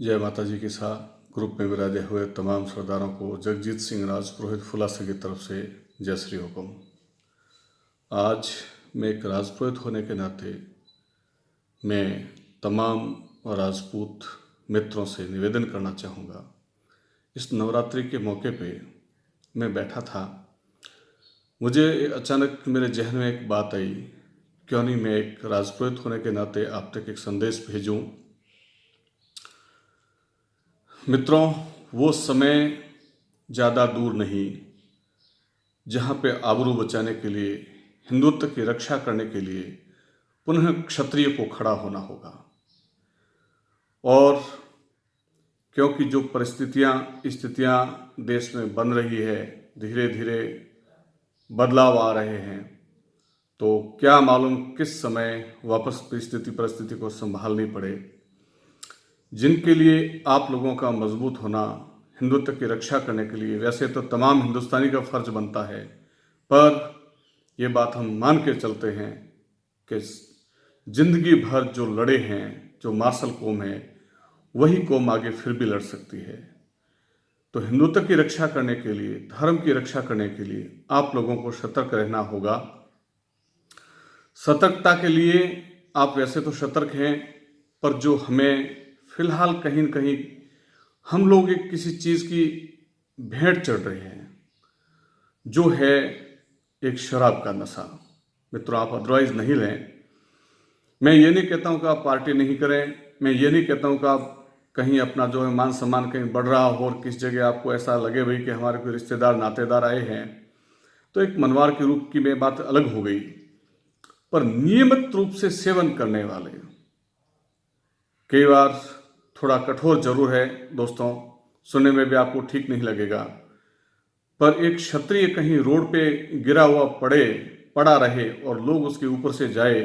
जय माता जी के साथ ग्रुप में विराजे हुए तमाम सरदारों को जगजीत सिंह राजपुरोहित फुलासे की तरफ से जय श्री हुकुम। आज मैं एक राजपुरोहित होने के नाते मैं तमाम राजपूत मित्रों से निवेदन करना चाहूँगा। इस नवरात्रि के मौके पे मैं बैठा था, मुझे अचानक मेरे जहन में एक बात आई, क्यों नहीं मैं एक राजपुरोहित होने के नाते आप तक एक संदेश भेजूं। मित्रों, वो समय ज़्यादा दूर नहीं जहाँ पे आबरू बचाने के लिए, हिंदुत्व की रक्षा करने के लिए पुनः क्षत्रिय को खड़ा होना होगा। और क्योंकि जो स्थितियाँ देश में बन रही है, धीरे धीरे बदलाव आ रहे हैं, तो क्या मालूम किस समय वापस परिस्थिति को संभालनी पड़े। जिनके लिए आप लोगों का मजबूत होना, हिंदुत्व की रक्षा करने के लिए वैसे तो तमाम हिंदुस्तानी का फर्ज बनता है, पर ये बात हम मान के चलते हैं कि जिंदगी भर जो लड़े हैं, जो मार्शल कौम है, वही कौम आगे फिर भी लड़ सकती है। तो हिंदुत्व की रक्षा करने के लिए, धर्म की रक्षा करने के लिए आप लोगों को सतर्क रहना होगा। सतर्कता के लिए आप वैसे तो सतर्क हैं, पर जो हमें फिलहाल कहीं न कहीं हम लोग एक किसी चीज़ की भेंट चढ़ रहे हैं, जो है एक शराब का नशा। मित्रों, आप अदरवाइज नहीं लें। मैं ये नहीं कहता हूँ कि आप पार्टी नहीं करें, मैं ये नहीं कहता हूँ कि आप कहीं अपना जो है मान सम्मान कहीं बढ़ रहा हो और किस जगह आपको ऐसा लगे भाई कि हमारे कोई रिश्तेदार नातेदार आए हैं, तो एक मनवार के रूप की में बात अलग हो गई। पर नियमित रूप से सेवन करने वाले, कई बार थोड़ा कठोर जरूर है दोस्तों, सुनने में भी आपको ठीक नहीं लगेगा, पर एक क्षत्रिय कहीं रोड पे गिरा हुआ पड़ा रहे और लोग उसके ऊपर से जाए,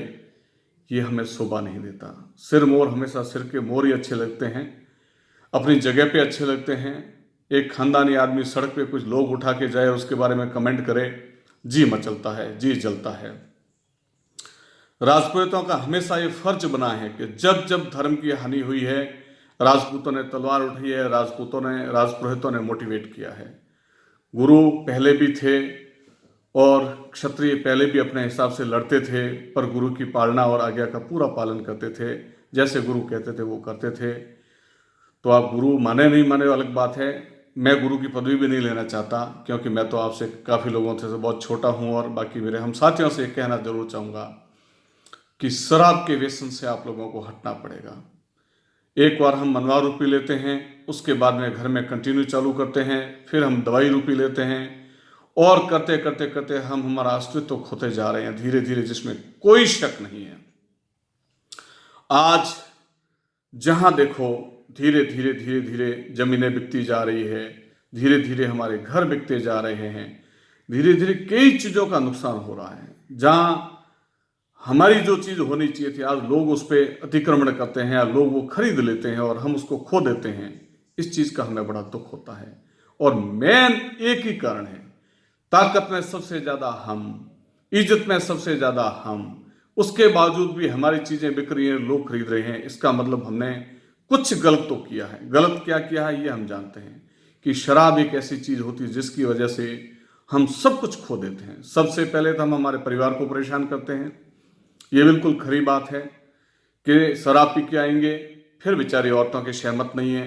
ये हमें शोभा नहीं देता। सिर मोर हमेशा सिर के मोर ही अच्छे लगते हैं, अपनी जगह पे अच्छे लगते हैं। एक खानदानी आदमी सड़क पे कुछ लोग उठा के जाए, उसके बारे में कमेंट करे, जी मचलता है, जी जलता है। राजपूतों का हमेशा ये फर्ज बना है कि जब जब धर्म की हानि हुई है, राजपूतों ने तलवार उठाई है, राजपुरोहितों ने मोटिवेट किया है। गुरु पहले भी थे और क्षत्रिय पहले भी अपने हिसाब से लड़ते थे, पर गुरु की पालना और आज्ञा का पूरा पालन करते थे। जैसे गुरु कहते थे वो करते थे। तो आप गुरु माने नहीं माने अलग बात है। मैं गुरु की पदवी भी नहीं लेना चाहता, क्योंकि मैं तो आपसे काफ़ी लोगों से बहुत छोटा हूँ। और बाकी मेरे हम साथियों से कहना जरूर चाहूँगा कि शराब के व्यसन से आप लोगों को हटना पड़ेगा। एक बार हम मनवा रूपी लेते हैं, उसके बाद में घर में कंटिन्यू चालू करते हैं, फिर हम दवाई रूपी लेते हैं, और करते करते करते हम हमारा अस्तित्व खोते जा रहे हैं धीरे धीरे, जिसमें कोई शक नहीं है। आज जहां देखो धीरे धीरे धीरे धीरे जमीनें बिकती जा रही है, धीरे धीरे हमारे घर बिकते जा रहे हैं, धीरे धीरे कई चीज़ों का नुकसान हो रहा है। जहां हमारी जो चीज़ होनी चाहिए थी, आज लोग उस पर अतिक्रमण करते हैं, लोग वो खरीद लेते हैं और हम उसको खो देते हैं। इस चीज़ का हमें बड़ा दुख होता है। और मेन एक ही कारण है, ताकत में सबसे ज़्यादा हम, इज्जत में सबसे ज़्यादा हम, उसके बावजूद भी हमारी चीज़ें बिक रही हैं, लोग खरीद रहे हैं। इसका मतलब हमने कुछ गलत तो किया है। गलत क्या किया है ये हम जानते हैं कि शराब एक ऐसी चीज़ होती है जिसकी वजह से हम सब कुछ खो देते हैं। सबसे पहले तो हम हमारे परिवार को परेशान करते हैं। ये बिल्कुल खरी बात है कि शराब पी के आएंगे, फिर बेचारी औरतों की सहमत नहीं है।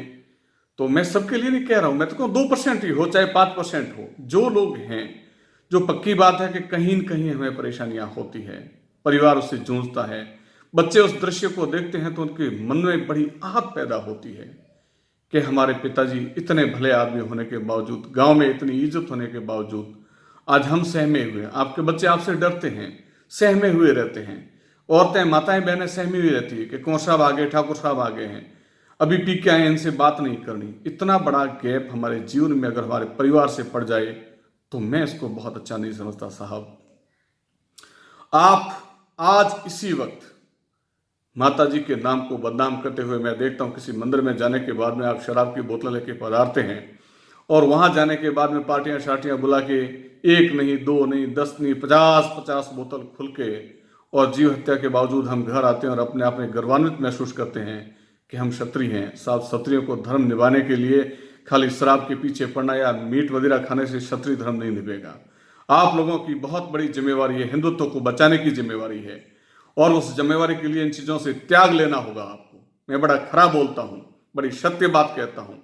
तो मैं सबके लिए नहीं कह रहा हूँ, मैं तो कहूँ 2% ही हो चाहे 5% हो, जो लोग हैं, जो पक्की बात है कि कहीं न कहीं हमें परेशानियां होती है, परिवार उससे जूझता है, बच्चे उस दृश्य को देखते हैं तो उनके मन में बड़ी आहत पैदा होती है कि हमारे पिताजी इतने भले आदमी होने के बावजूद, गांव में इतनी इज्जत होने के बावजूद आज हम सहमे हुए हैं। आपके बच्चे आपसे डरते हैं, सहमे हुए रहते हैं। औरतें, माताएं, बहनें सहमी हुई रहती है कि कौन साहब आ गए, ठाकुर साहब आ गए हैं, अभी पी के आए, इनसे बात नहीं करनी। इतना बड़ा गैप हमारे जीवन में अगर हमारे परिवार से पड़ जाए तो मैं इसको बहुत अच्छा नहीं समझता साहब। आप आज इसी वक्त माता जी के नाम को बदनाम करते हुए मैं देखता हूँ, किसी मंदिर में जाने के बाद में आप शराब की बोतल लेके पधारते हैं और वहां जाने के बाद में पार्टियां शार्टियां बुला के 1 नहीं, 2 नहीं, 10 नहीं, 50 बोतल खुल के, और जीव हत्या के बावजूद हम घर आते हैं और अपने आप में गर्वान्वित महसूस करते हैं कि हम क्षत्रिय हैं। साहब, क्षत्रियों को धर्म निभाने के लिए खाली शराब के पीछे पड़ना या मीट वगैरह खाने से क्षत्रिय धर्म नहीं निभेगा। आप लोगों की बहुत बड़ी जिम्मेवारी है, हिंदुत्व को बचाने की जिम्मेवारी है, और उस जिम्मेवारी के लिए इन चीज़ों से त्याग लेना होगा आपको। मैं बड़ा खरा बोलता हूँ, बड़ी सत्य बात कहता हूँ।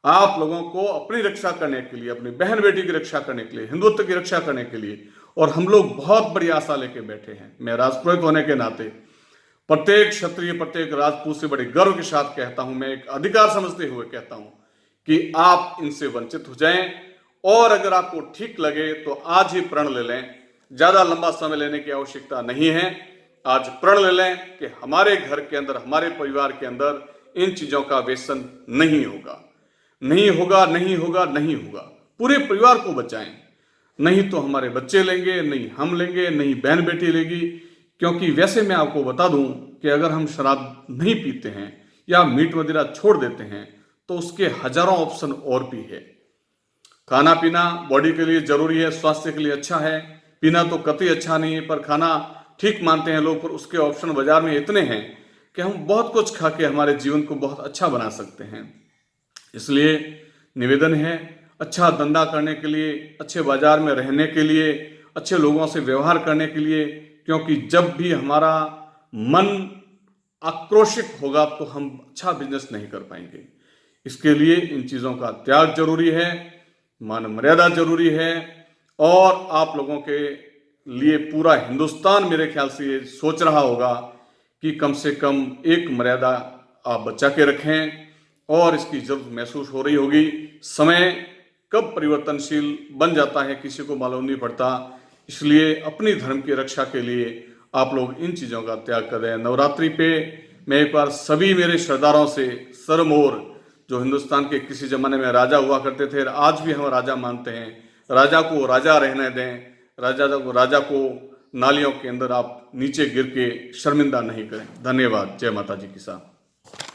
आप लोगों को अपनी रक्षा करने के लिए, अपनी बहन बेटी की रक्षा करने के लिए, हिंदुत्व की रक्षा करने के लिए, और हम लोग बहुत बड़ी आशा लेके बैठे हैं। मैं राजपुरोहित होने के नाते प्रत्येक क्षत्रिय, प्रत्येक राजपूत से बड़े गर्व के साथ कहता हूं, मैं एक अधिकार समझते हुए कहता हूं कि आप इनसे वंचित हो जाएं, और अगर आपको ठीक लगे तो आज ही प्रण ले लें। ज्यादा लंबा समय लेने की आवश्यकता नहीं है। आज प्रण ले लें कि हमारे घर के अंदर, हमारे परिवार के अंदर इन चीजों का व्यसन नहीं होगा, नहीं होगा, नहीं होगा, नहीं होगा। पूरे परिवार को बचाएं, नहीं तो हमारे बच्चे लेंगे, नहीं हम लेंगे, नहीं बहन बेटी लेगी। क्योंकि वैसे मैं आपको बता दूं कि अगर हम शराब नहीं पीते हैं या मीट वगैरह छोड़ देते हैं तो उसके हजारों ऑप्शन और भी है। खाना पीना बॉडी के लिए जरूरी है, स्वास्थ्य के लिए अच्छा है। पीना तो कतई अच्छा नहीं है, पर खाना ठीक मानते हैं लोग। पर उसके ऑप्शन बाजार में इतने हैं कि हम बहुत कुछ खा के हमारे जीवन को बहुत अच्छा बना सकते हैं। इसलिए निवेदन है, अच्छा धंधा करने के लिए, अच्छे बाजार में रहने के लिए, अच्छे लोगों से व्यवहार करने के लिए, क्योंकि जब भी हमारा मन आक्रोशित होगा तो हम अच्छा बिजनेस नहीं कर पाएंगे। इसके लिए इन चीज़ों का त्याग जरूरी है, मान मर्यादा जरूरी है, और आप लोगों के लिए पूरा हिंदुस्तान मेरे ख्याल से ये सोच रहा होगा कि कम से कम एक मर्यादा आप बचा के रखें, और इसकी जरूरत महसूस हो रही होगी। समय कब परिवर्तनशील बन जाता है किसी को मालूम नहीं पड़ता। इसलिए अपनी धर्म की रक्षा के लिए आप लोग इन चीज़ों का त्याग करें। नवरात्रि पे मैं एक बार सभी मेरे सरदारों से सरमोर, जो हिंदुस्तान के किसी जमाने में राजा हुआ करते थे, आज भी हम राजा मानते हैं, राजा को राजा रहने दें। राजा को नालियों के अंदर आप नीचे गिर के शर्मिंदा नहीं करें। धन्यवाद। जय माता जी की साथ।